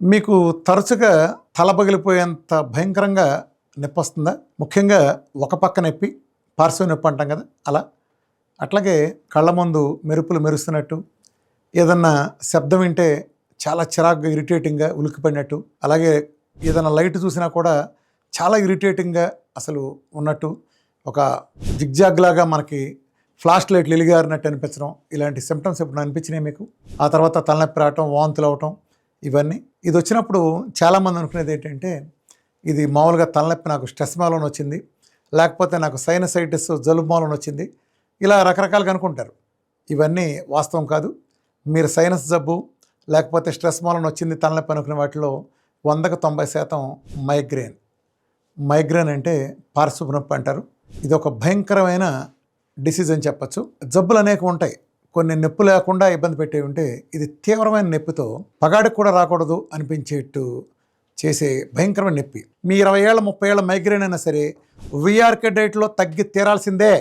మీకు తరచుగా తల పగిలిపోయేంత భయంకరంగా నొప్పొస్తుందా? ముఖ్యంగా ఒక పక్క నొప్పి, పార్శ్వ నొప్పి అంటాం కదా! అలా. అట్లాగే కళ్ళ ముందు మెరుపులు మెరుస్తున్నట్టు, ఏదన్నా శబ్దం వింటే చాలా చిరాకుగా, ఇరిటేటింగ్‌గా ఉలిక్కిపడినట్టు, అలాగే ఏదైనా లైట్ చూసినా కూడా చాలా ఇరిటేటింగ్‌గా అసలు ఉన్నట్టు, ఒక జిగ్‌జాగ్ లాగా మనకి ఫ్లాష్ లైట్లు ఎలిగారినట్టు అనిపించడం, ఇలాంటి సింప్టమ్స్ ఎప్పుడైనా అనిపించినాయా మీకు? ఆ తర్వాత తలనొప్పి రావటం, వాంతులు అవ్వటం ఇవన్నీ. ఇది వచ్చినప్పుడు చాలామంది అనుకునేది ఏంటంటే, ఇది మామూలుగా తలనొప్పి నాకు స్ట్రెస్ మూలన వచ్చింది, లేకపోతే నాకు సైనసైటిస్ జలుబు మూలన వచ్చింది, ఇలా రకరకాలుగా అనుకుంటారు. ఇవన్నీ వాస్తవం కాదు. మీరు సైనస్ జబ్బు లేకపోతే స్ట్రెస్ మూలన వచ్చింది తలనొప్పి అనుకునే వాటిలో 100కి 90% మైగ్రేన్. మైగ్రేన్ అంటే పార్శ్వపు నొప్పి అంటారు. ఇది ఒక భయంకరమైన డిసీజ్ అని చెప్పచ్చు. జబ్బులు అనేక ఉంటాయి. కొన్ని నొప్పి లేకుండా ఇబ్బంది పెట్టేవి ఉంటే, ఇది తీవ్రమైన నొప్పితో పగాడికి కూడా రాకూడదు అనిపించేట్టు చేసే భయంకరమైన నొప్పి. మీ 20 ఏళ్ళ 30 ఏళ్ళ మైగ్రేన్ అయినా సరే వీఆర్కే డైట్లో తగ్గి తీరాల్సిందే.